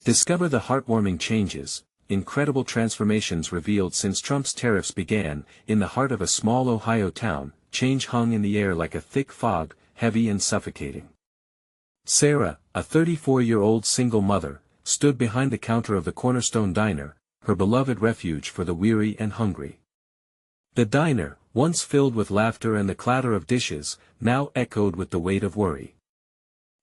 Discover the heartwarming changes, incredible transformations revealed since Trump's tariffs began. In the heart of a small Ohio town, change hung in the air like a thick fog, heavy and suffocating. Sarah, a 34-year-old single mother, stood behind the counter of the Cornerstone Diner, her beloved refuge for the weary and hungry. The diner, once filled with laughter and the clatter of dishes, now echoed with the weight of worry.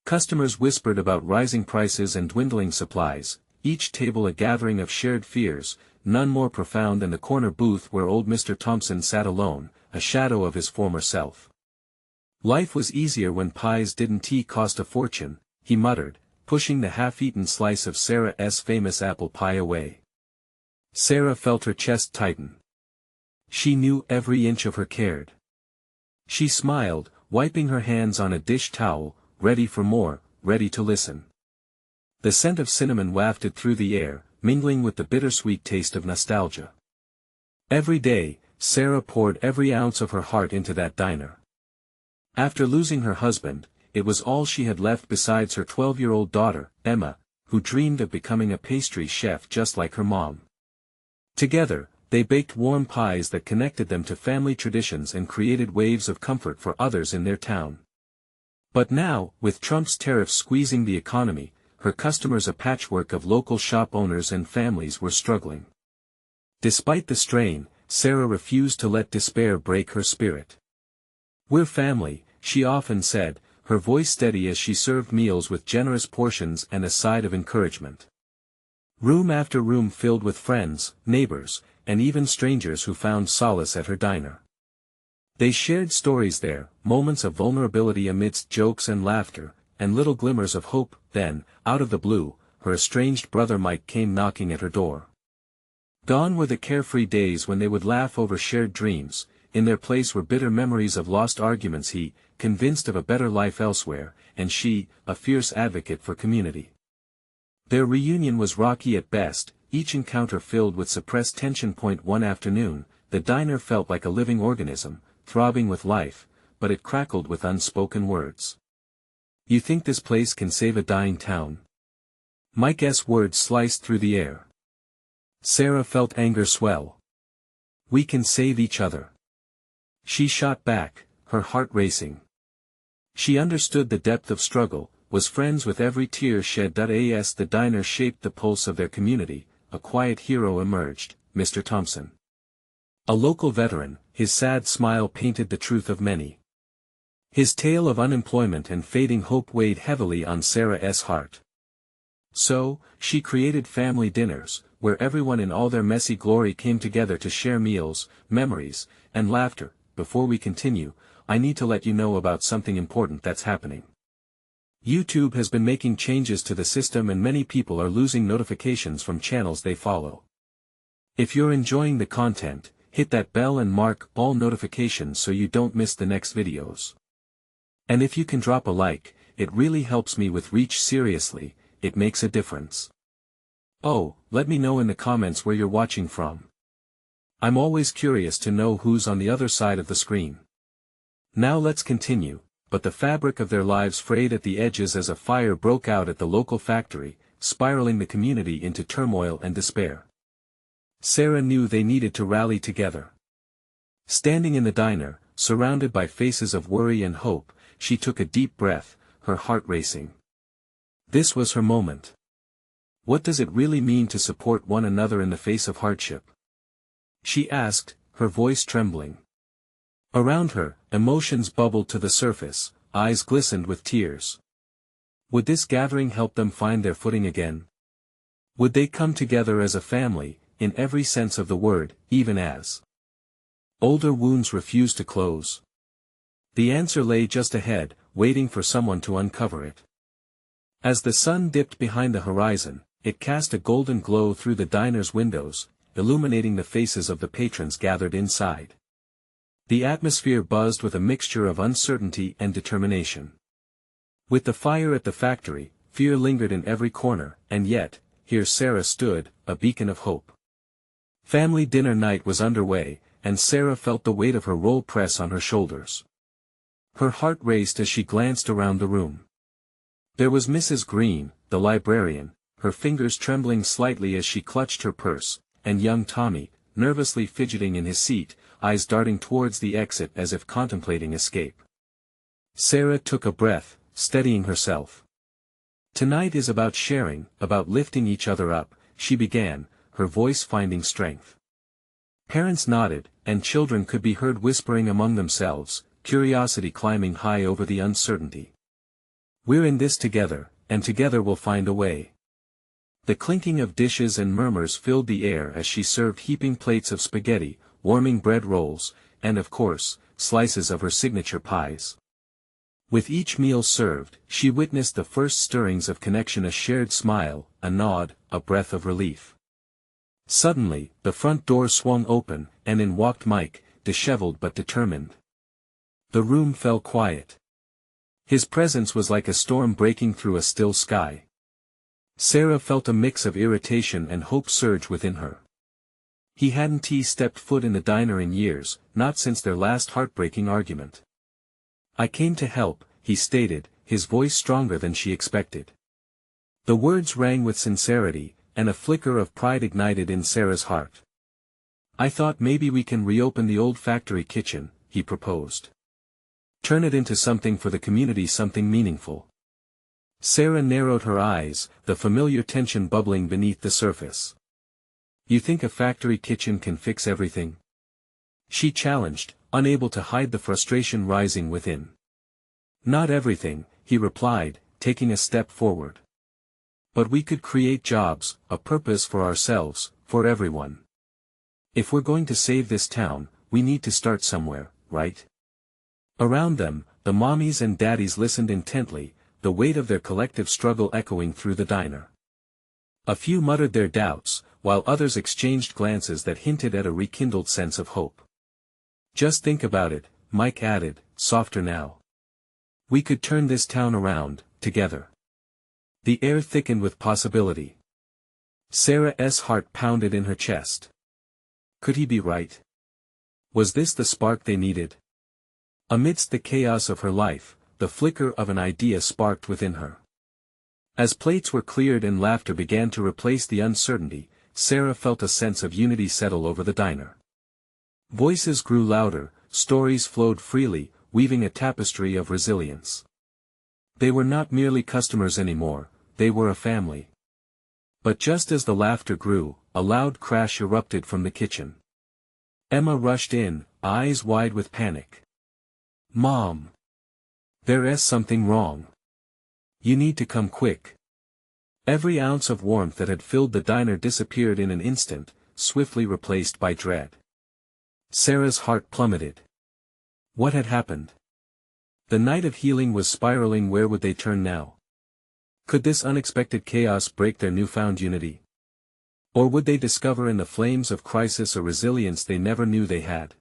Customers whispered about rising prices and dwindling supplies, each table a gathering of shared fears, none more profound than the corner booth where old Mr. Thompson sat alone, a shadow of his former self. Life was easier when pies didn't cost a fortune, he muttered, pushing the half-eaten slice of Sarah's famous apple pie away. Sarah felt her chest tighten. She knew every inch of her cared. She smiled, wiping her hands on a dish towel, ready for more, ready to listen. The scent of cinnamon wafted through the air, mingling with the bittersweet taste of nostalgia. Every day, Sarah poured every ounce of her heart into that diner. After losing her husband, it was all she had left besides her 12-year-old daughter, Emma, who dreamed of becoming a pastry chef just like her mom. Together, they baked warm pies that connected them to family traditions and created waves of comfort for others in their town. But now, with Trump's tariffs squeezing the economy, her customers, a patchwork of local shop owners and families, were struggling. Despite the strain, Sarah refused to let despair break her spirit. "We're family," she often said, her voice steady as she served meals with generous portions and a side of encouragement. Room after room filled with friends, neighbors, and even strangers who found solace at her diner. They shared stories there, moments of vulnerability amidst jokes and laughter, and little glimmers of hope. Then, out of the blue, her estranged brother Mike came knocking at her door. Gone were the carefree days when they would laugh over shared dreams, in their place were bitter memories of lost arguments. He, convinced of a better life elsewhere, and she, a fierce advocate for community. Their reunion was rocky at best, each encounter filled with suppressed tension. One afternoon, the diner felt like a living organism, throbbing with life, but it crackled with unspoken words. "You think this place can save a dying town?" Mike's words sliced through the air. Sarah felt anger swell. "We can save each other," she shot back, her heart racing. She understood the depth of struggle, was friends with every tear shed. As the diner shaped the pulse of their community, a quiet hero emerged, Mr. Thompson. A local veteran, his sad smile painted the truth of many. His tale of unemployment and fading hope weighed heavily on Sarah's heart. So, she created family dinners, where everyone in all their messy glory came together to share meals, memories, and laughter. "Before we continue, I need to let you know about something important that's happening. YouTube has been making changes to the system and many people are losing notifications from channels they follow. If you're enjoying the content, hit that bell and mark all notifications so you don't miss the next videos. And if you can drop a like, it really helps me with reach. Seriously, it makes a difference. Oh, let me know in the comments where you're watching from. I'm always curious to know who's on the other side of the screen. Now let's continue. But the fabric of their lives frayed at the edges as a fire broke out at the local factory, spiraling the community into turmoil and despair. Sarah knew they needed to rally together. Standing in the diner, surrounded by faces of worry and hope, she took a deep breath, her heart racing. This was her moment. What does it really mean to support one another in the face of hardship? She asked, her voice trembling. Around her, emotions bubbled to the surface, eyes glistened with tears. Would this gathering help them find their footing again? Would they come together as a family, in every sense of the word, even as older wounds refused to close? The answer lay just ahead, waiting for someone to uncover it. As the sun dipped behind the horizon, it cast a golden glow through the diner's windows, illuminating the faces of the patrons gathered inside. The atmosphere buzzed with a mixture of uncertainty and determination. With the fire at the factory, fear lingered in every corner, and yet, here Sarah stood, a beacon of hope. Family dinner night was underway, and Sarah felt the weight of her role press on her shoulders. Her heart raced as she glanced around the room. There was Mrs. Green, the librarian, her fingers trembling slightly as she clutched her purse, and young Tommy, nervously fidgeting in his seat, eyes darting towards the exit as if contemplating escape. Sarah took a breath, steadying herself. "Tonight is about sharing, about lifting each other up," she began, her voice finding strength. Parents nodded, and children could be heard whispering among themselves, curiosity climbing high over the uncertainty. "We're in this together, and together we'll find a way." The clinking of dishes and murmurs filled the air as she served heaping plates of spaghetti, warming bread rolls, and of course, slices of her signature pies. With each meal served, she witnessed the first stirrings of connection, a shared smile, a nod, a breath of relief. Suddenly, the front door swung open, and in walked Mike, disheveled but determined. The room fell quiet. His presence was like a storm breaking through a still sky. Sarah felt a mix of irritation and hope surge within her. He hadn't stepped foot in the diner in years, not since their last heartbreaking argument. "I came to help," he stated, his voice stronger than she expected. The words rang with sincerity, and a flicker of pride ignited in Sarah's heart. "I thought maybe we can reopen the old factory kitchen," he proposed. "Turn it into something for the community, something meaningful." Sarah narrowed her eyes, the familiar tension bubbling beneath the surface. "You think a factory kitchen can fix everything?" she challenged, unable to hide the frustration rising within. "Not everything," he replied, taking a step forward. "But we could create jobs, a purpose for ourselves, for everyone. If we're going to save this town, we need to start somewhere, right?" Around them, the mommies and daddies listened intently, the weight of their collective struggle echoing through the diner. A few muttered their doubts, while others exchanged glances that hinted at a rekindled sense of hope. "Just think about it," Mike added, softer now. "We could turn this town around, together." The air thickened with possibility. Sarah's heart pounded in her chest. Could he be right? Was this the spark they needed? Amidst the chaos of her life, the flicker of an idea sparked within her. As plates were cleared and laughter began to replace the uncertainty, Sarah felt a sense of unity settle over the diner. Voices grew louder, stories flowed freely, weaving a tapestry of resilience. They were not merely customers anymore, they were a family. But just as the laughter grew, a loud crash erupted from the kitchen. Emma rushed in, eyes wide with panic. "Mom! There's something wrong. You need to come quick." Every ounce of warmth that had filled the diner disappeared in an instant, swiftly replaced by dread. Sarah's heart plummeted. What had happened? The night of healing was spiraling. Where would they turn now? Could this unexpected chaos break their newfound unity? Or would they discover in the flames of crisis a resilience they never knew they had?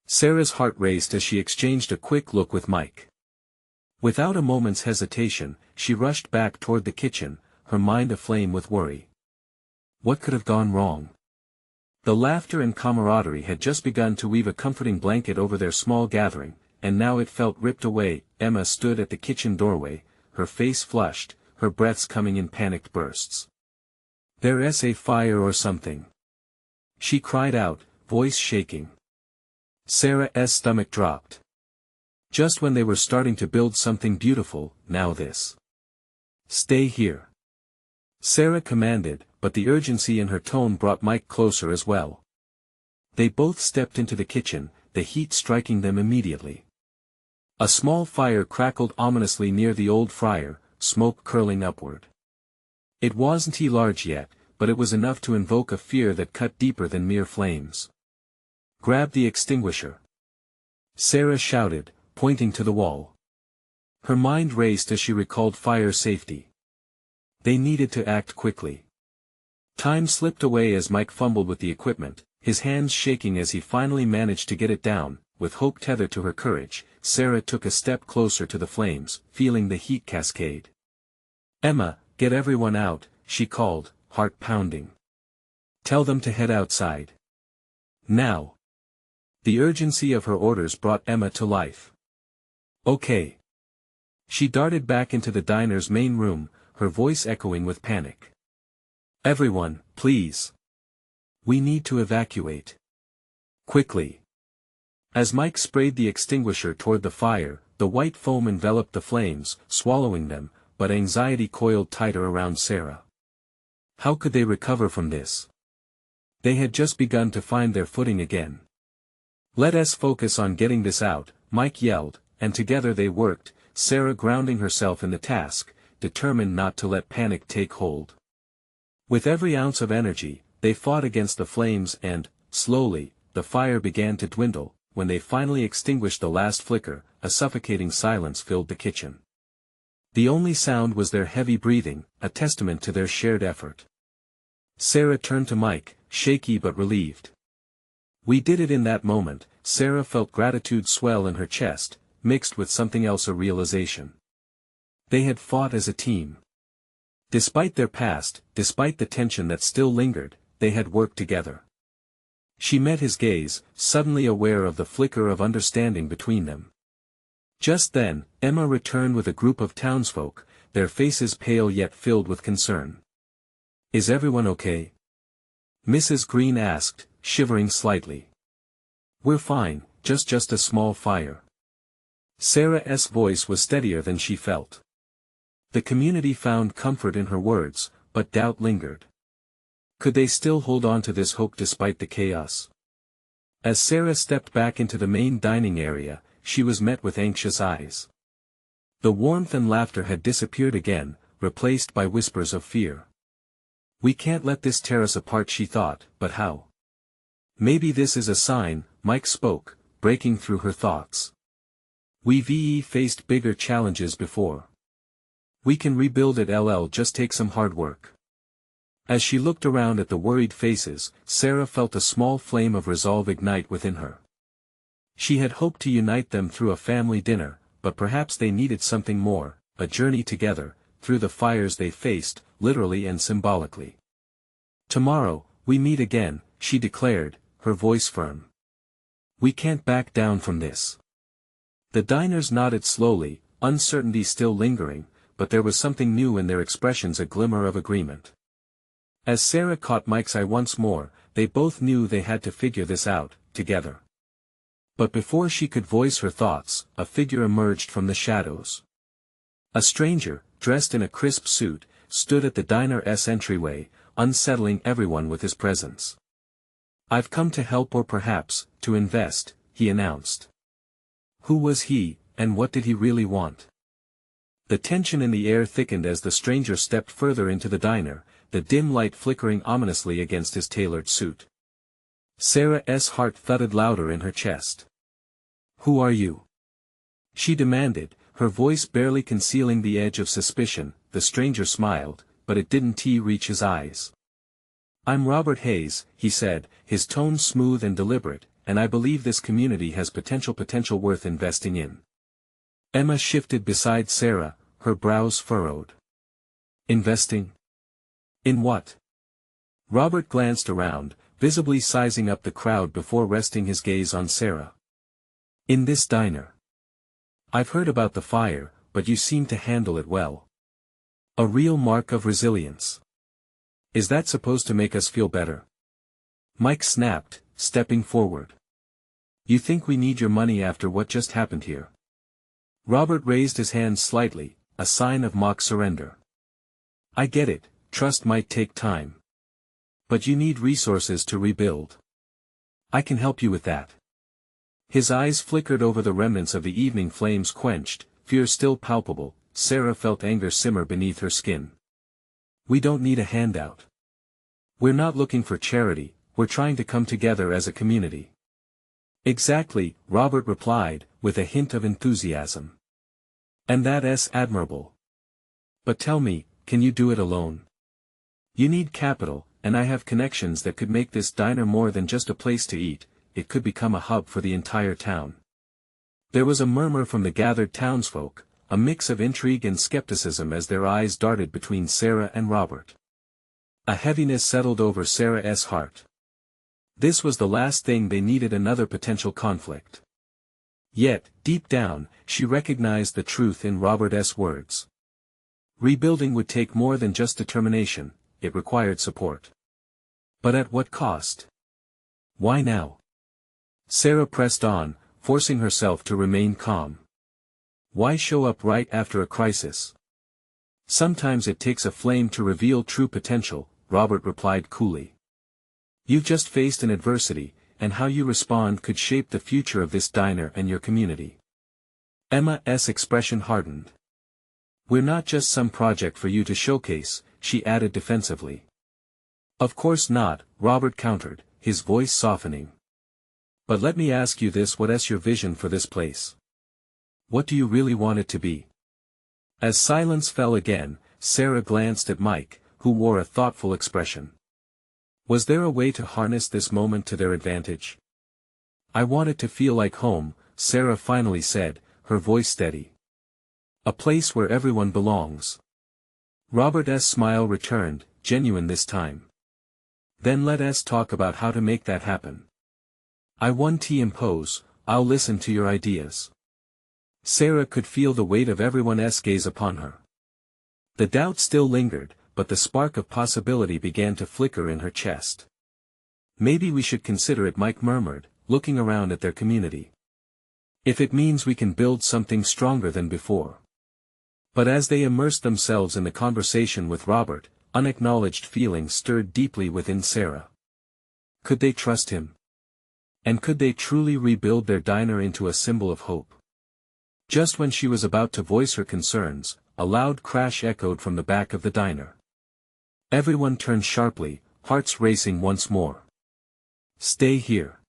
Sarah's heart raced as she exchanged a quick look with Mike. Without a moment's hesitation, she rushed back toward the kitchen, her mind aflame with worry. What could have gone wrong? The laughter and camaraderie had just begun to weave a comforting blanket over their small gathering, and now it felt ripped away. Emma stood at the kitchen doorway, her face flushed, her breaths coming in panicked bursts. "There's a fire or something," she cried out, voice shaking. Sarah's stomach dropped. Just when they were starting to build something beautiful, now this. "Stay here," Sarah commanded, but the urgency in her tone brought Mike closer as well. They both stepped into the kitchen, the heat striking them immediately. A small fire crackled ominously near the old fryer, smoke curling upward. It wasn't large yet, but it was enough to invoke a fear that cut deeper than mere flames. "Grab the extinguisher," Sarah shouted, pointing to the wall. Her mind raced as she recalled fire safety. They needed to act quickly. Time slipped away as Mike fumbled with the equipment, his hands shaking as he finally managed to get it down. With hope tethered to her courage, Sarah took a step closer to the flames, feeling the heat cascade. "Emma, get everyone out," she called, heart pounding. "Tell them to head outside. Now." The urgency of her orders brought Emma to life. "Okay." She darted back into the diner's main room, her voice echoing with panic. "Everyone, please. We need to evacuate. Quickly." As Mike sprayed the extinguisher toward the fire, the white foam enveloped the flames, swallowing them, but anxiety coiled tighter around Sarah. How could they recover from this? They had just begun to find their footing again. "Let us focus on getting this out," Mike yelled, and together they worked, Sarah grounding herself in the task, determined not to let panic take hold. With every ounce of energy, they fought against the flames and, slowly, the fire began to dwindle. When they finally extinguished the last flicker, a suffocating silence filled the kitchen. The only sound was their heavy breathing, a testament to their shared effort. Sarah turned to Mike, shaky but relieved. "We did it." In that moment, Sarah felt gratitude swell in her chest, mixed with something else, a realization. They had fought as a team. Despite their past, despite the tension that still lingered, they had worked together. She met his gaze, suddenly aware of the flicker of understanding between them. Just then, Emma returned with a group of townsfolk, their faces pale yet filled with concern. "Is everyone okay?" Mrs. Green asked, shivering slightly. "We're fine, just a small fire." Sarah's voice was steadier than she felt. The community found comfort in her words, but doubt lingered. Could they still hold on to this hope despite the chaos? As Sarah stepped back into the main dining area, she was met with anxious eyes. The warmth and laughter had disappeared again, replaced by whispers of fear. "We can't let this tear us apart," she thought, "but how?" "Maybe this is a sign," Mike spoke, breaking through her thoughts. "We've faced bigger challenges before. We can rebuild it. Just take some hard work." As she looked around at the worried faces, Sarah felt a small flame of resolve ignite within her. She had hoped to unite them through a family dinner, but perhaps they needed something more, a journey together, through the fires they faced, literally and symbolically. "Tomorrow, we meet again," she declared, her voice firm. "We can't back down from this." The diners nodded slowly, uncertainty still lingering, but there was something new in their expressions, a glimmer of agreement. As Sarah caught Mike's eye once more, they both knew they had to figure this out, together. But before she could voice her thoughts, a figure emerged from the shadows. A stranger, dressed in a crisp suit, stood at the diner's entryway, unsettling everyone with his presence. "I've come to help, or perhaps, to invest," he announced. Who was he, and what did he really want? The tension in the air thickened as the stranger stepped further into the diner, the dim light flickering ominously against his tailored suit. Sarah's heart thudded louder in her chest. "Who are you?" she demanded, her voice barely concealing the edge of suspicion. The stranger smiled, but it didn't reach his eyes. "I'm Robert Hayes," he said, his tone smooth and deliberate, "and I believe this community has potential worth investing in." Emma shifted beside Sarah, her brows furrowed. "Investing? In what?" Robert glanced around, visibly sizing up the crowd before resting his gaze on Sarah. "In this diner. I've heard about the fire, but you seem to handle it well. A real mark of resilience. Is that supposed to make us feel better?" Mike snapped, stepping forward. "You think we need your money after what just happened here?" Robert raised his hand slightly, a sign of mock surrender. "I get it, trust might take time. But you need resources to rebuild. I can help you with that." His eyes flickered over the remnants of the evening flames quenched, fear still palpable. Sarah felt anger simmer beneath her skin. "We don't need a handout. We're not looking for charity, we're trying to come together as a community." "Exactly," Robert replied, with a hint of enthusiasm. "And that's admirable. But tell me, can you do it alone? You need capital, and I have connections that could make this diner more than just a place to eat, it could become a hub for the entire town." There was a murmur from the gathered townsfolk, a mix of intrigue and skepticism as their eyes darted between Sarah and Robert. A heaviness settled over Sarah's heart. This was the last thing they needed, another potential conflict. Yet, deep down, she recognized the truth in Robert's words. Rebuilding would take more than just determination, it required support. But at what cost? Why now? Sarah pressed on, forcing herself to remain calm. Why show up right after a crisis? Sometimes it takes a flame to reveal true potential, Robert replied coolly. You've just faced an adversity, and how you respond could shape the future of this diner and your community. Emma's expression hardened. We're not just some project for you to showcase, she added defensively. Of course not, Robert countered, his voice softening. But let me ask you this: what's your vision for this place? What do you really want it to be? As silence fell again, Sarah glanced at Mike, who wore a thoughtful expression. Was there a way to harness this moment to their advantage? I want it to feel like home, Sarah finally said, her voice steady. A place where everyone belongs. Robert's smile returned, genuine this time. Then let us talk about how to make that happen. I won't impose, I'll listen to your ideas. Sarah could feel the weight of everyone's gaze upon her. The doubt still lingered, but the spark of possibility began to flicker in her chest. Maybe we should consider it, Mike murmured, looking around at their community. If it means we can build something stronger than before. But as they immersed themselves in the conversation with Robert, unacknowledged feelings stirred deeply within Sarah. Could they trust him? And could they truly rebuild their diner into a symbol of hope? Just when she was about to voice her concerns, a loud crash echoed from the back of the diner. Everyone turned sharply, hearts racing once more. Stay here.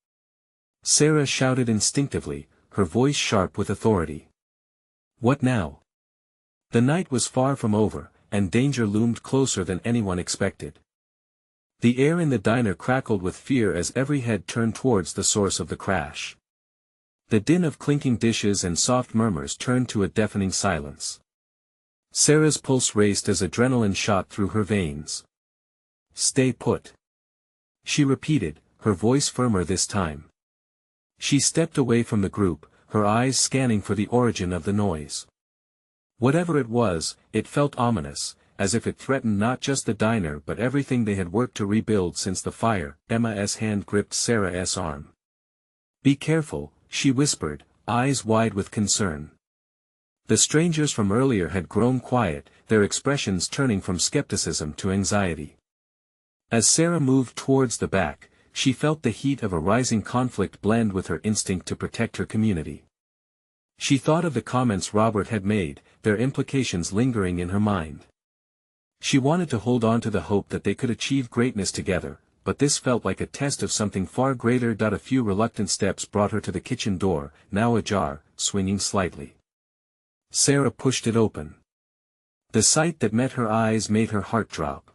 Sarah shouted instinctively, her voice sharp with authority. What now? The night was far from over, and danger loomed closer than anyone expected. The air in the diner crackled with fear as every head turned towards the source of the crash. The din of clinking dishes and soft murmurs turned to a deafening silence. Sarah's pulse raced as adrenaline shot through her veins. Stay put. She repeated, her voice firmer this time. She stepped away from the group, her eyes scanning for the origin of the noise. Whatever it was, it felt ominous, as if it threatened not just the diner but everything they had worked to rebuild since the fire. Emma's hand gripped Sarah's arm. Be careful, she whispered, eyes wide with concern. The strangers from earlier had grown quiet, their expressions turning from skepticism to anxiety. As Sarah moved towards the back, she felt the heat of a rising conflict blend with her instinct to protect her community. She thought of the comments Robert had made, their implications lingering in her mind. She wanted to hold on to the hope that they could achieve greatness together, but this felt like a test of something far greater. A few reluctant steps brought her to the kitchen door, now ajar, swinging slightly. Sarah pushed it open. The sight that met her eyes made her heart drop.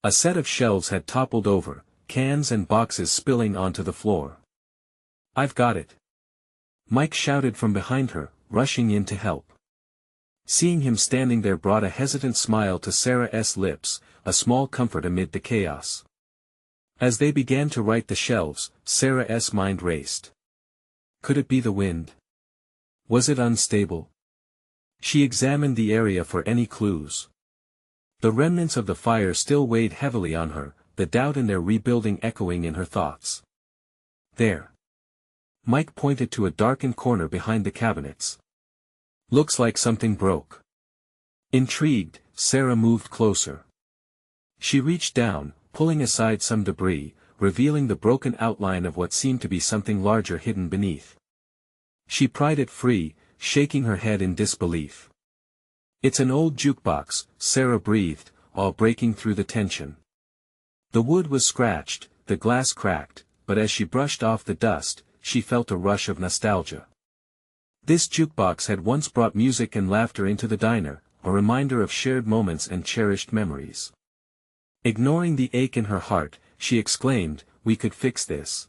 A set of shelves had toppled over, cans and boxes spilling onto the floor. I've got it. Mike shouted from behind her, rushing in to help. Seeing him standing there brought a hesitant smile to Sarah's lips, a small comfort amid the chaos. As they began to right the shelves, Sarah's mind raced. Could it be the wind? Was it unstable? She examined the area for any clues. The remnants of the fire still weighed heavily on her, the doubt in their rebuilding echoing in her thoughts. There. Mike pointed to a darkened corner behind the cabinets. Looks like something broke. Intrigued, Sarah moved closer. She reached down, pulling aside some debris, revealing the broken outline of what seemed to be something larger hidden beneath. She pried it free, shaking her head in disbelief. It's an old jukebox, Sarah breathed, all breaking through the tension. The wood was scratched, the glass cracked, but as she brushed off the dust, she felt a rush of nostalgia. This jukebox had once brought music and laughter into the diner, a reminder of shared moments and cherished memories. Ignoring the ache in her heart, she exclaimed, we could fix this.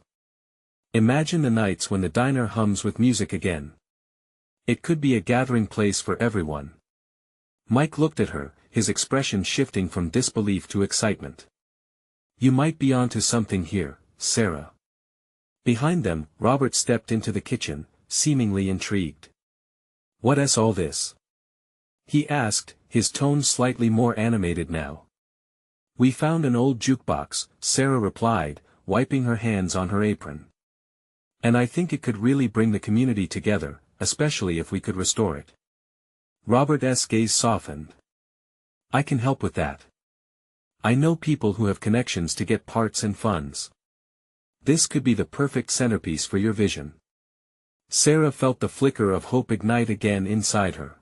Imagine the nights when the diner hums with music again. It could be a gathering place for everyone. Mike looked at her, his expression shifting from disbelief to excitement. You might be onto something here, Sarah. Behind them, Robert stepped into the kitchen, seemingly intrigued. What's all this? He asked, his tone slightly more animated now. "We found an old jukebox," Sarah replied, wiping her hands on her apron. "And I think it could really bring the community together, especially if we could restore it." Robert's gaze softened. "I can help with that. I know people who have connections to get parts and funds. This could be the perfect centerpiece for your vision." Sarah felt the flicker of hope ignite again inside her.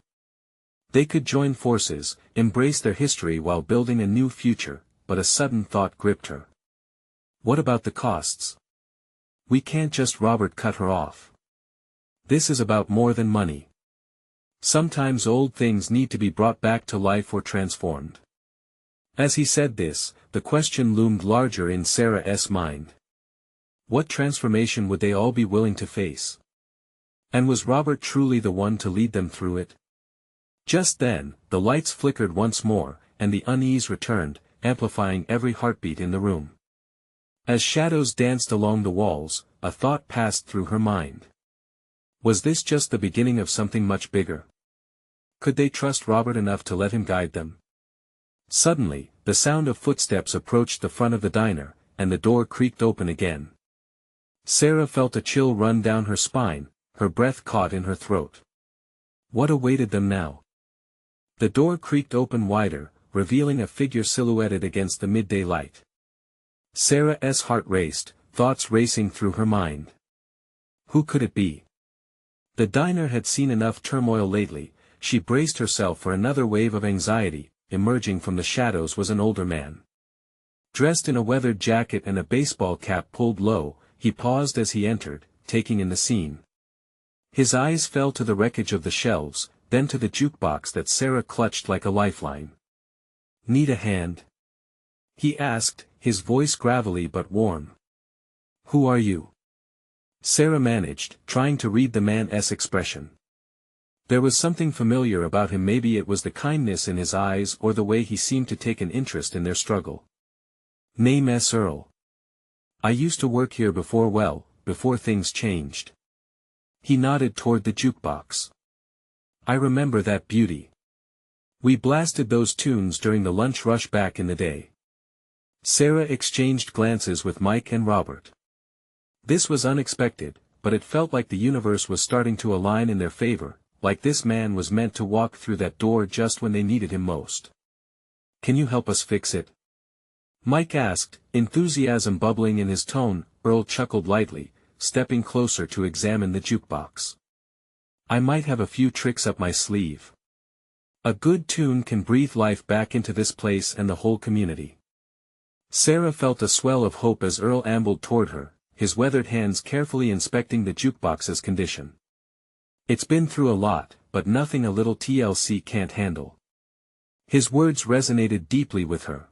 They could join forces, embrace their history while building a new future, but a sudden thought gripped her. What about the costs? We can't just Robert cut her off. This is about more than money. Sometimes old things need to be brought back to life or transformed. As he said this, the question loomed larger in Sarah's mind. What transformation would they all be willing to face? And was Robert truly the one to lead them through it? Just then, the lights flickered once more, and the unease returned, amplifying every heartbeat in the room. As shadows danced along the walls, a thought passed through her mind. Was this just the beginning of something much bigger? Could they trust Robert enough to let him guide them? Suddenly, the sound of footsteps approached the front of the diner, and the door creaked open again. Sarah felt a chill run down her spine, her breath caught in her throat. What awaited them now? The door creaked open wider, revealing a figure silhouetted against the midday light. Sarah's heart raced, thoughts racing through her mind. Who could it be? The diner had seen enough turmoil lately. She braced herself for another wave of anxiety. Emerging from the shadows was an older man. Dressed in a weathered jacket and a baseball cap pulled low, he paused as he entered, taking in the scene. His eyes fell to the wreckage of the shelves, then to the jukebox that Sarah clutched like a lifeline. "Need a hand?" he asked, his voice gravelly but warm. "Who are you?" Sarah managed, trying to read the man's expression. There was something familiar about him, maybe it was the kindness in his eyes or the way he seemed to take an interest in their struggle. "Name's Earl. I used to work here before things changed." He nodded toward the jukebox. "I remember that beauty. We blasted those tunes during the lunch rush back in the day." Sarah exchanged glances with Mike and Robert. This was unexpected, but it felt like the universe was starting to align in their favor. Like this man was meant to walk through that door just when they needed him most. "Can you help us fix it?" Mike asked, enthusiasm bubbling in his tone. Earl chuckled lightly, stepping closer to examine the jukebox. "I might have a few tricks up my sleeve. A good tune can breathe life back into this place and the whole community." Sarah felt a swell of hope as Earl ambled toward her, his weathered hands carefully inspecting the jukebox's condition. "It's been through a lot, but nothing a little TLC can't handle." His words resonated deeply with her.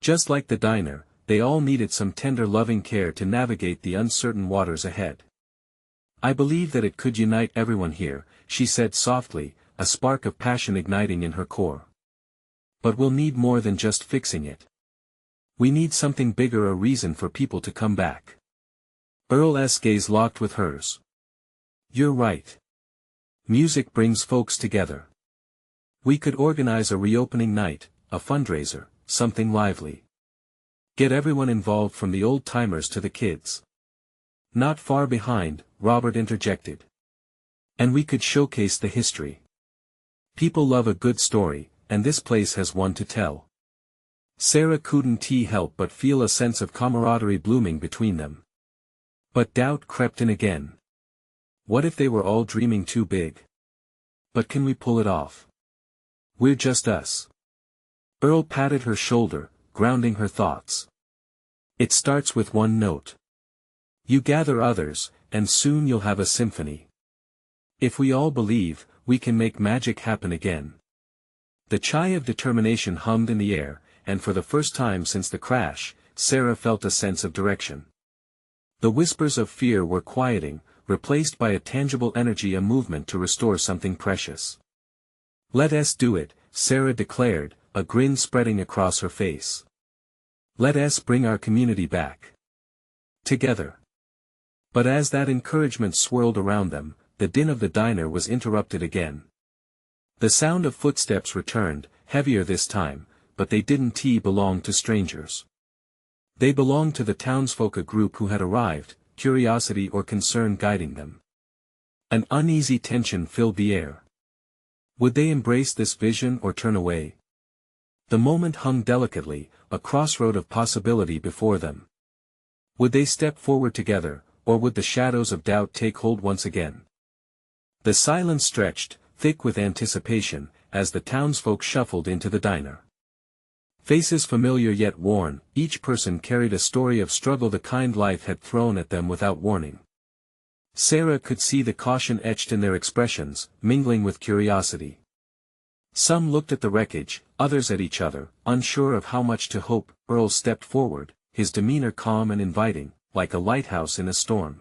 Just like the diner, they all needed some tender loving care to navigate the uncertain waters ahead. "I believe that it could unite everyone here," she said softly, a spark of passion igniting in her core. "But we'll need more than just fixing it. We need something bigger, a reason for people to come back." Earl's gaze locked with hers. "You're right. Music brings folks together. We could organize a reopening night, a fundraiser, something lively. Get everyone involved from the old-timers to the kids." "Not far behind," Robert interjected. "And we could showcase the history. People love a good story, and this place has one to tell." Sarah couldn't help but feel a sense of camaraderie blooming between them. But doubt crept in again. What if they were all dreaming too big? "But can we pull it off? We're just us." Earl patted her shoulder, grounding her thoughts. "It starts with one note. You gather others, and soon you'll have a symphony. If we all believe, we can make magic happen again." The chime of determination hummed in the air, and for the first time since the crash, Sarah felt a sense of direction. The whispers of fear were quieting, replaced by a tangible energy, a movement to restore something precious. "Let us do it," Sarah declared, a grin spreading across her face. "Let us bring our community back. Together." But as that encouragement swirled around them, the din of the diner was interrupted again. The sound of footsteps returned, heavier this time, but they didn't belong to strangers. They belonged to the townsfolk, a group who had arrived, curiosity or concern guiding them. An uneasy tension filled the air. Would they embrace this vision or turn away? The moment hung delicately, a crossroad of possibility before them. Would they step forward together, or would the shadows of doubt take hold once again? The silence stretched, thick with anticipation, as the townsfolk shuffled into the diner. Faces familiar yet worn, each person carried a story of struggle the kind life had thrown at them without warning. Sarah could see the caution etched in their expressions, mingling with curiosity. Some looked at the wreckage, others at each other, unsure of how much to hope. Earl stepped forward, his demeanor calm and inviting, like a lighthouse in a storm.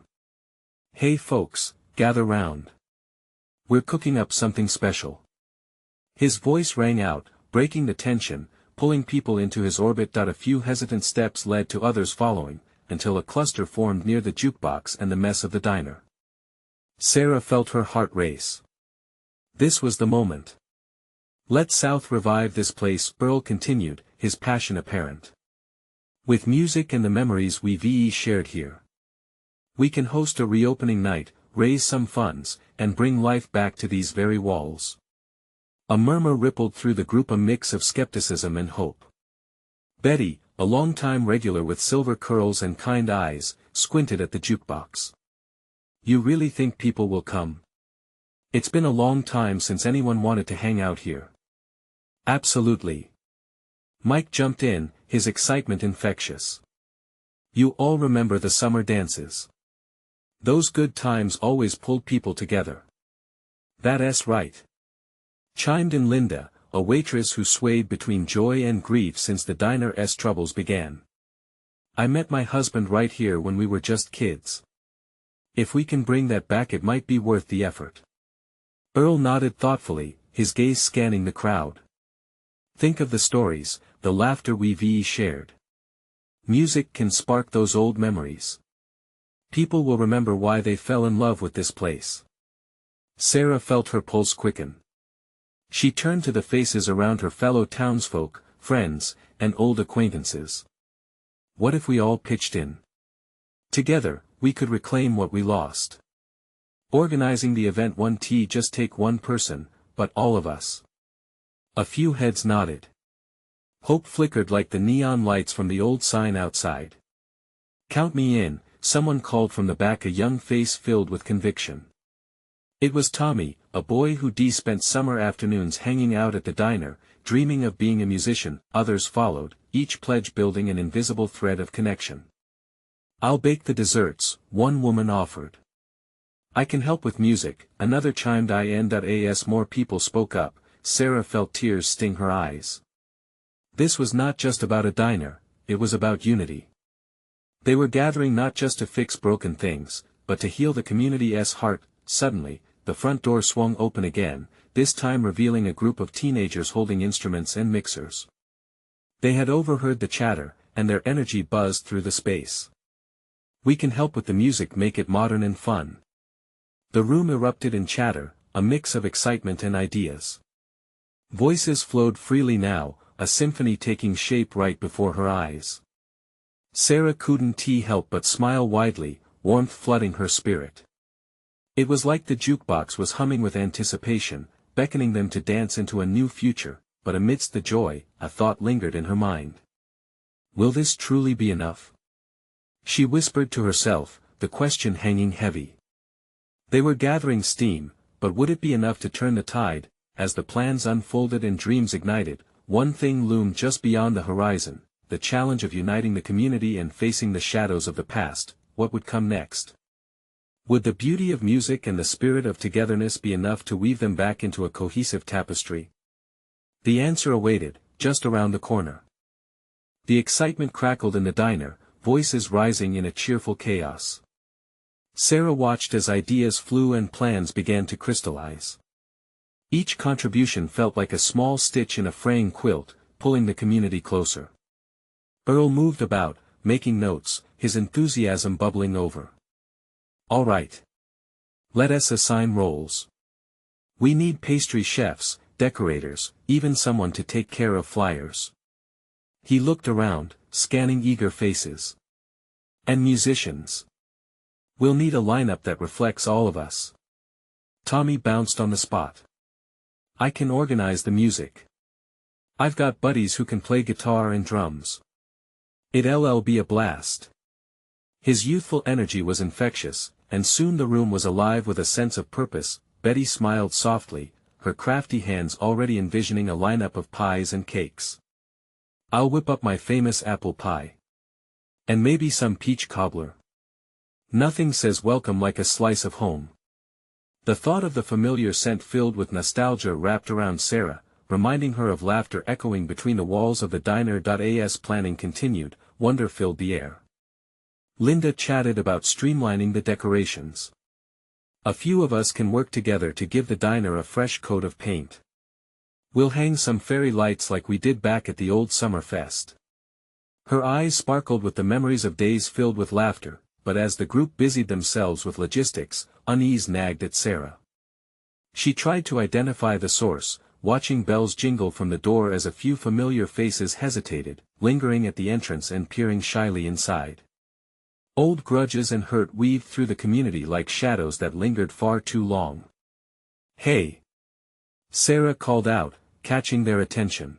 "Hey folks, gather round. We're cooking up something special." His voice rang out, breaking the tension, pulling people into his orbit. A few hesitant steps led to others following, until a cluster formed near the jukebox and the mess of the diner. Sarah felt her heart race. This was the moment. "Let South revive this place," Earl continued, his passion apparent. "With music and the memories we've shared here. We can host a reopening night, raise some funds, and bring life back to these very walls." A murmur rippled through the group, a mix of skepticism and hope. Betty, a longtime regular with silver curls and kind eyes, squinted at the jukebox. "You really think people will come? It's been a long time since anyone wanted to hang out here." "Absolutely." Mike jumped in, his excitement infectious. "You all remember the summer dances. Those good times always pulled people together." "That's right," chimed in Linda, a waitress who swayed between joy and grief since the diner's troubles began. "I met my husband right here when we were just kids. If we can bring that back, it might be worth the effort." Earl nodded thoughtfully, his gaze scanning the crowd. "Think of the stories, the laughter we've shared. Music can spark those old memories. People will remember why they fell in love with this place." Sarah felt her pulse quicken. She turned to the faces around her, fellow townsfolk, friends, and old acquaintances. What if we all pitched in? Together, we could reclaim what we lost. Organizing the event won't just take one person, but all of us. A few heads nodded. Hope flickered like the neon lights from the old sign outside. "Count me in," someone called from the back, a young face filled with conviction. It was Tommy, a boy who spent summer afternoons hanging out at the diner, dreaming of being a musician. Others followed, each pledge building an invisible thread of connection. "I'll bake the desserts," one woman offered. "I can help with music," another chimed in. As more people spoke up, Sarah felt tears sting her eyes. This was not just about a diner, it was about unity. They were gathering not just to fix broken things, but to heal the community's heart. Suddenly, the front door swung open again, this time revealing a group of teenagers holding instruments and mixers. They had overheard the chatter, and their energy buzzed through the space. "We can help with the music, make it modern and fun." The room erupted in chatter, a mix of excitement and ideas. Voices flowed freely now, a symphony taking shape right before her eyes. Sarah couldn't help but smile widely, warmth flooding her spirit. It was like the jukebox was humming with anticipation, beckoning them to dance into a new future. But amidst the joy, a thought lingered in her mind. Will this truly be enough? She whispered to herself, the question hanging heavy. They were gathering steam, but would it be enough to turn the tide? As the plans unfolded and dreams ignited, one thing loomed just beyond the horizon, the challenge of uniting the community and facing the shadows of the past. What would come next? Would the beauty of music and the spirit of togetherness be enough to weave them back into a cohesive tapestry? The answer awaited, just around the corner. The excitement crackled in the diner, voices rising in a cheerful chaos. Sarah watched as ideas flew and plans began to crystallize. Each contribution felt like a small stitch in a fraying quilt, pulling the community closer. Earl moved about, making notes, his enthusiasm bubbling over. All right. Let us assign roles. We need pastry chefs, decorators, even someone to take care of flyers. He looked around, scanning eager faces. And musicians. We'll need a lineup that reflects all of us. Tommy bounced on the spot. I can organize the music. I've got buddies who can play guitar and drums. It'll be a blast. His youthful energy was infectious, and soon the room was alive with a sense of purpose. Betty smiled softly, her crafty hands already envisioning a lineup of pies and cakes. I'll whip up my famous apple pie. And maybe some peach cobbler. Nothing says welcome like a slice of home. The thought of the familiar scent filled with nostalgia wrapped around Sarah, reminding her of laughter echoing between the walls of the diner. As planning continued, wonder filled the air. Linda chatted about streamlining the decorations. A few of us can work together to give the diner a fresh coat of paint. We'll hang some fairy lights like we did back at the old summer fest. Her eyes sparkled with the memories of days filled with laughter, but as the group busied themselves with logistics, unease nagged at Sarah. She tried to identify the source, watching bells jingle from the door as a few familiar faces hesitated, lingering at the entrance and peering shyly inside. Old grudges and hurt weaved through the community like shadows that lingered far too long. Hey! Sarah called out, catching their attention.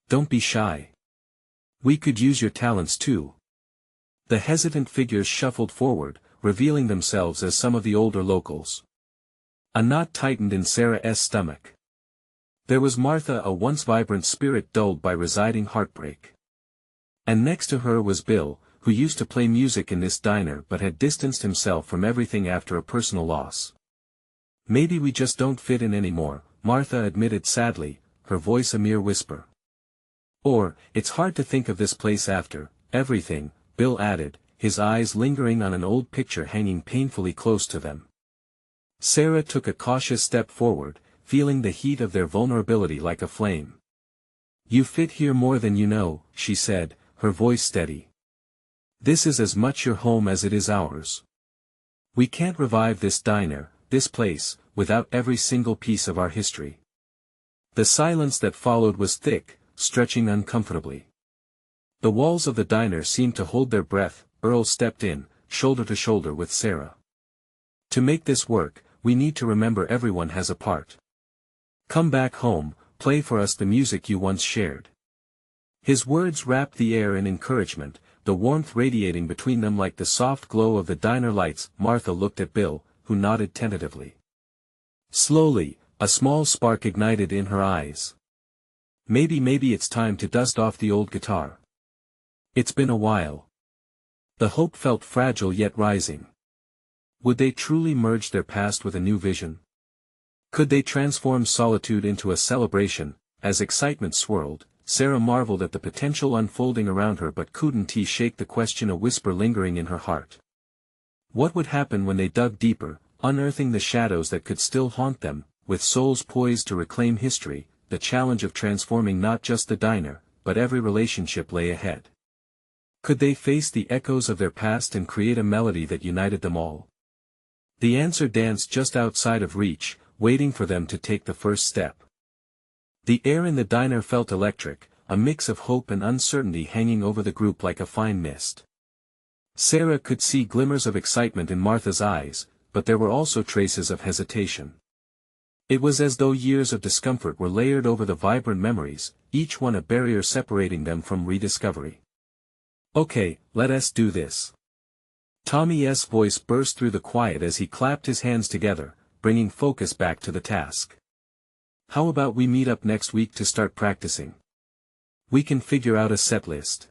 Don't be shy. We could use your talents too. The hesitant figures shuffled forward, revealing themselves as some of the older locals. A knot tightened in Sarah's stomach. There was Martha, a once vibrant spirit dulled by residing heartbreak. And next to her was Bill, who used to play music in this diner but had distanced himself from everything after a personal loss. Maybe we just don't fit in anymore, Martha admitted sadly, her voice a mere whisper. Or, it's hard to think of this place after everything, Bill added, his eyes lingering on an old picture hanging painfully close to them. Sarah took a cautious step forward, feeling the heat of their vulnerability like a flame. You fit here more than you know, she said, her voice steady. This is as much your home as it is ours. We can't revive this diner, this place, without every single piece of our history. The silence that followed was thick, stretching uncomfortably. The walls of the diner seemed to hold their breath. Earl stepped in, shoulder to shoulder with Sarah. To make this work, we need to remember everyone has a part. Come back home, play for us the music you once shared. His words wrapped the air in encouragement, the warmth radiating between them like the soft glow of the diner lights. Martha looked at Bill, who nodded tentatively. Slowly, a small spark ignited in her eyes. Maybe it's time to dust off the old guitar. It's been a while. The hope felt fragile yet rising. Would they truly merge their past with a new vision? Could they transform solitude into a celebration? As excitement swirled, Sarah marveled at the potential unfolding around her but couldn't shake the question, a whisper lingering in her heart. What would happen when they dug deeper, unearthing the shadows that could still haunt them? With souls poised to reclaim history, the challenge of transforming not just the diner, but every relationship lay ahead. Could they face the echoes of their past and create a melody that united them all? The answer danced just outside of reach, waiting for them to take the first step. The air in the diner felt electric, a mix of hope and uncertainty hanging over the group like a fine mist. Sarah could see glimmers of excitement in Martha's eyes, but there were also traces of hesitation. It was as though years of discomfort were layered over the vibrant memories, each one a barrier separating them from rediscovery. Okay, let us do this. Tommy's voice burst through the quiet as he clapped his hands together, bringing focus back to the task. How about we meet up next week to start practicing? We can figure out a set list.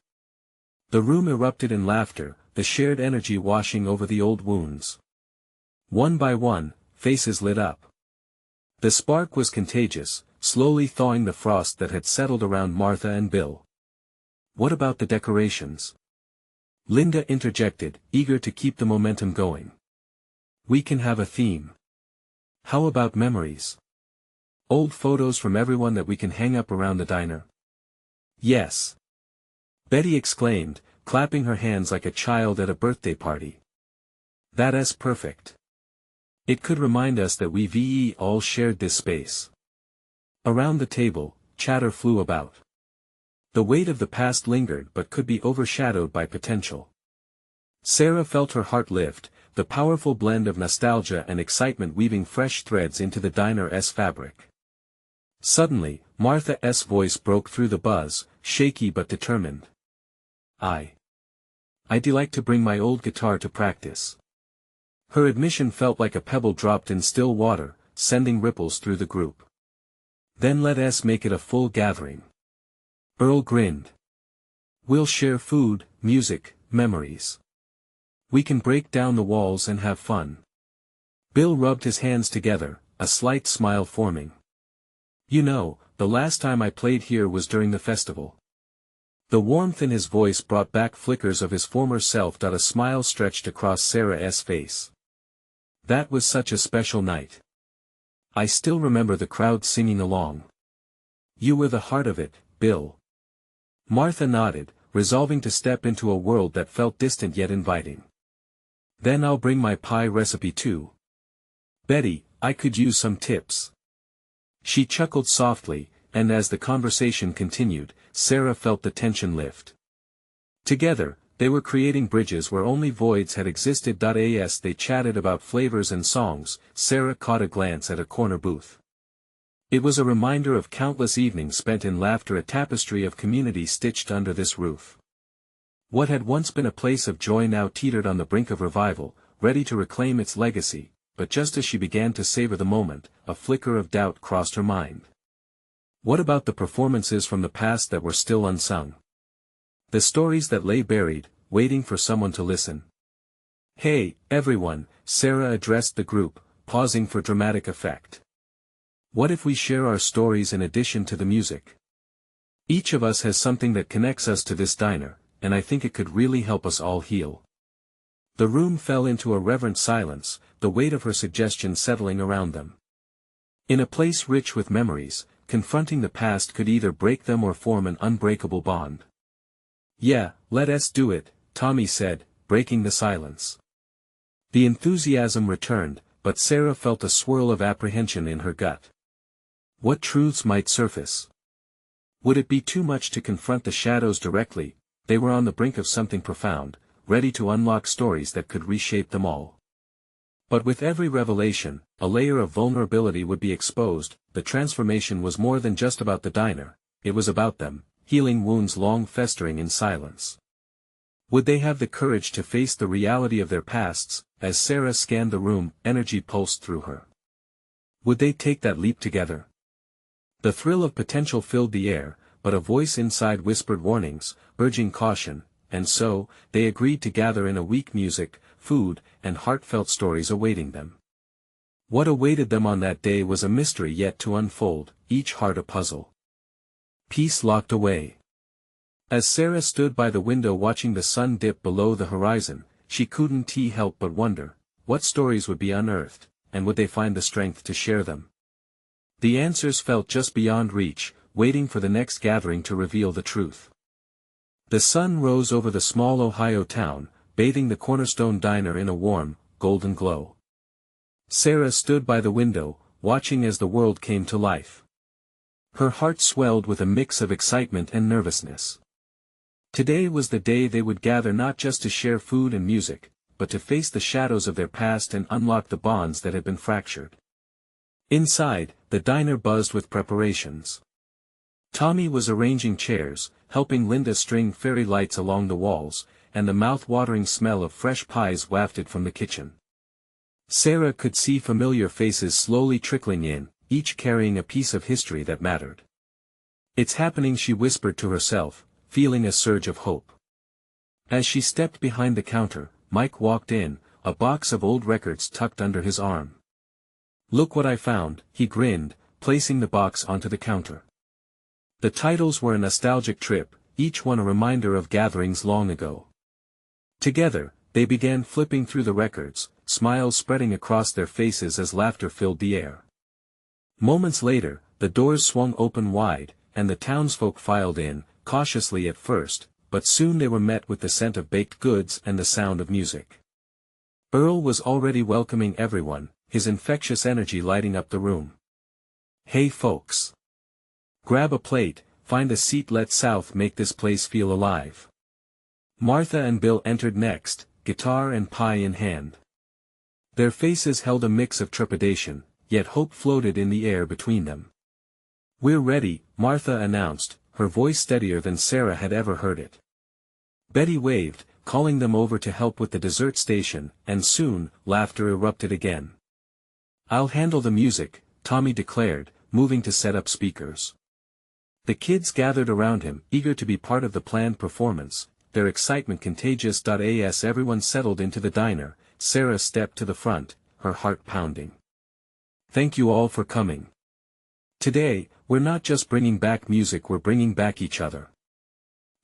The room erupted in laughter, the shared energy washing over the old wounds. One by one, faces lit up. The spark was contagious, slowly thawing the frost that had settled around Martha and Bill. What about the decorations? Linda interjected, eager to keep the momentum going. We can have a theme. How about memories? Old photos from everyone that we can hang up around the diner. Yes. Betty exclaimed, clapping her hands like a child at a birthday party. That's perfect. It could remind us that we all shared this space. Around the table, chatter flew about. The weight of the past lingered but could be overshadowed by potential. Sarah felt her heart lift, the powerful blend of nostalgia and excitement weaving fresh threads into the diner's fabric. Suddenly, Martha's voice broke through the buzz, shaky but determined. I'd like to bring my old guitar to practice. Her admission felt like a pebble dropped in still water, sending ripples through the group. Then let us make it a full gathering. Earl grinned. We'll share food, music, memories. We can break down the walls and have fun. Bill rubbed his hands together, a slight smile forming. You know, the last time I played here was during the festival. The warmth in his voice brought back flickers of his former self. A smile stretched across Sarah's face. That was such a special night. I still remember the crowd singing along. You were the heart of it, Bill. Martha nodded, resolving to step into a world that felt distant yet inviting. Then I'll bring my pie recipe too. Betty, I could use some tips. She chuckled softly, and as the conversation continued, Sarah felt the tension lift. Together, they were creating bridges where only voids had existed. As they chatted about flavors and songs, Sarah caught a glance at a corner booth. It was a reminder of countless evenings spent in laughter, a tapestry of community stitched under this roof. What had once been a place of joy now teetered on the brink of revival, ready to reclaim its legacy, but just as she began to savor the moment, a flicker of doubt crossed her mind. What about the performances from the past that were still unsung? The stories that lay buried, waiting for someone to listen. Hey, everyone, Sarah addressed the group, pausing for dramatic effect. What if we share our stories in addition to the music? Each of us has something that connects us to this diner, and I think it could really help us all heal. The room fell into a reverent silence, the weight of her suggestion settling around them. In a place rich with memories, confronting the past could either break them or form an unbreakable bond. Yeah, let us do it, Tommy said, breaking the silence. The enthusiasm returned, but Sarah felt a swirl of apprehension in her gut. What truths might surface? Would it be too much to confront the shadows directly? They were on the brink of something profound, ready to unlock stories that could reshape them all. But with every revelation, a layer of vulnerability would be exposed. The transformation was more than just about the diner, it was about them, healing wounds long festering in silence. Would they have the courage to face the reality of their pasts? As Sarah scanned the room, energy pulsed through her. Would they take that leap together? The thrill of potential filled the air, but a voice inside whispered warnings, urging caution, and so, they agreed to gather in a week. Music, food, and heartfelt stories awaiting them. What awaited them on that day was a mystery yet to unfold, each heart a puzzle. Peace locked away. As Sarah stood by the window watching the sun dip below the horizon, she couldn't help but wonder, what stories would be unearthed, and would they find the strength to share them? The answers felt just beyond reach, waiting for the next gathering to reveal the truth. The sun rose over the small Ohio town, bathing the Cornerstone Diner in a warm, golden glow. Sarah stood by the window, watching as the world came to life. Her heart swelled with a mix of excitement and nervousness. Today was the day they would gather not just to share food and music, but to face the shadows of their past and unlock the bonds that had been fractured. Inside, the diner buzzed with preparations. Tommy was arranging chairs, helping Linda string fairy lights along the walls, and the mouth-watering smell of fresh pies wafted from the kitchen. Sarah could see familiar faces slowly trickling in, each carrying a piece of history that mattered. It's happening, she whispered to herself, feeling a surge of hope. As she stepped behind the counter, Mike walked in, a box of old records tucked under his arm. Look what I found, he grinned, placing the box onto the counter. The titles were a nostalgic trip, each one a reminder of gatherings long ago. Together, they began flipping through the records, smiles spreading across their faces as laughter filled the air. Moments later, the doors swung open wide, and the townsfolk filed in, cautiously at first, but soon they were met with the scent of baked goods and the sound of music. Earl was already welcoming everyone, his infectious energy lighting up the room. Hey folks! Grab a plate, find a seat, let South make this place feel alive. Martha and Bill entered next, guitar and pie in hand. Their faces held a mix of trepidation, yet hope floated in the air between them. "We're ready," Martha announced, her voice steadier than Sarah had ever heard it. Betty waved, calling them over to help with the dessert station, and soon, laughter erupted again. "I'll handle the music," Tommy declared, moving to set up speakers. The kids gathered around him, eager to be part of the planned performance, their excitement contagious. As everyone settled into the diner, Sarah stepped to the front, her heart pounding. "Thank you all for coming. Today, we're not just bringing back music, we're bringing back each other."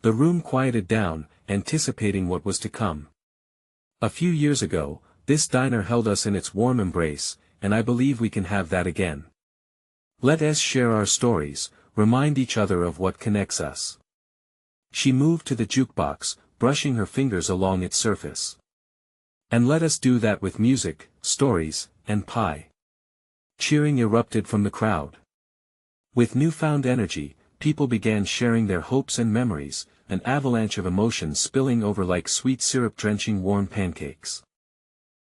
The room quieted down, anticipating what was to come. "A few years ago, this diner held us in its warm embrace, and I believe we can have that again. Let us share our stories, remind each other of what connects us." She moved to the jukebox, brushing her fingers along its surface. "And let us do that with music, stories, and pie." Cheering erupted from the crowd. With newfound energy, people began sharing their hopes and memories, an avalanche of emotions spilling over like sweet syrup drenching warm pancakes.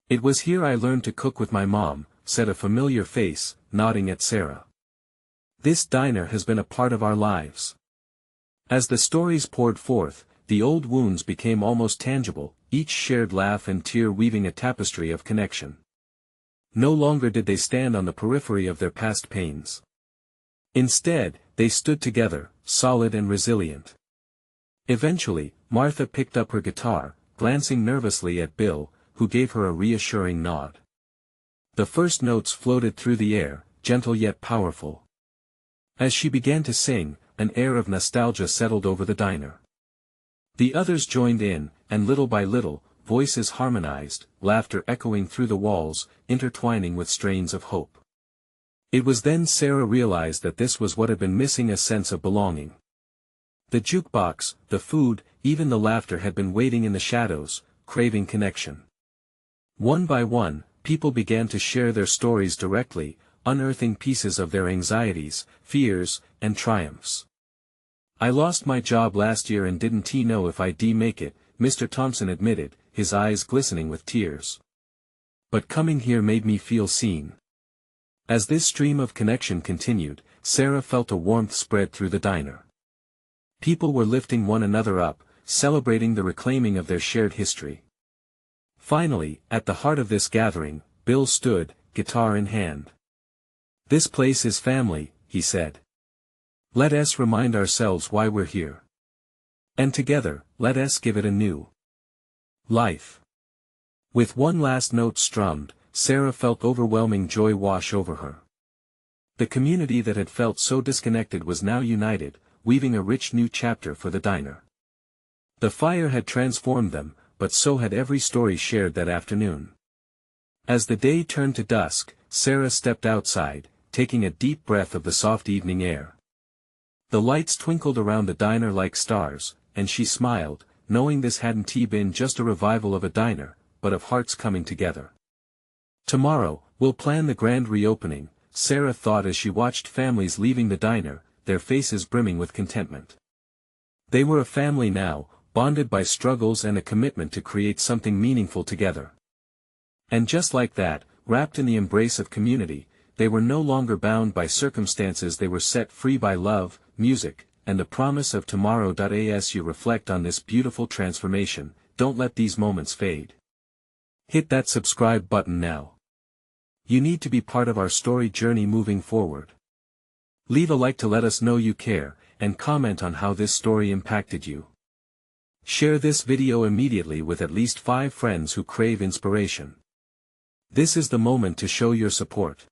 "It was here I learned to cook with my mom," said a familiar face, nodding at Sarah. "This diner has been a part of our lives." As the stories poured forth, the old wounds became almost tangible, each shared laugh and tear weaving a tapestry of connection. No longer did they stand on the periphery of their past pains. Instead, they stood together, solid and resilient. Eventually, Martha picked up her guitar, glancing nervously at Bill, who gave her a reassuring nod. The first notes floated through the air, gentle yet powerful. As she began to sing, an air of nostalgia settled over the diner. The others joined in, and little by little, voices harmonized, laughter echoing through the walls, intertwining with strains of hope. It was then Sarah realized that this was what had been missing, a sense of belonging. The jukebox, the food, even the laughter had been waiting in the shadows, craving connection. One by one, people began to share their stories directly, unearthing pieces of their anxieties, fears, and triumphs. "I lost my job last year and didn't know if I'd make it," Mr. Thompson admitted, his eyes glistening with tears. "But coming here made me feel seen." As this stream of connection continued, Sarah felt a warmth spread through the diner. People were lifting one another up, celebrating the reclaiming of their shared history. Finally, at the heart of this gathering, Bill stood, guitar in hand. "This place is family," he said. "Let us remind ourselves why we're here. And together, let us give it a new life." With one last note strummed, Sarah felt overwhelming joy wash over her. The community that had felt so disconnected was now united, weaving a rich new chapter for the diner. The fire had transformed them, but so had every story shared that afternoon. As the day turned to dusk, Sarah stepped outside, taking a deep breath of the soft evening air. The lights twinkled around the diner like stars, and she smiled, knowing this hadn't been just a revival of a diner, but of hearts coming together. "Tomorrow, we'll plan the grand reopening," Sarah thought as she watched families leaving the diner, their faces brimming with contentment. They were a family now, bonded by struggles and a commitment to create something meaningful together. And just like that, wrapped in the embrace of community, they were no longer bound by circumstances, they were set free by love, music, and the promise of tomorrow. As you reflect on this beautiful transformation, don't let these moments fade. Hit that subscribe button now. You need to be part of our story journey moving forward. Leave a like to let us know you care, and comment on how this story impacted you. Share this video immediately with at least 5 friends who crave inspiration. This is the moment to show your support.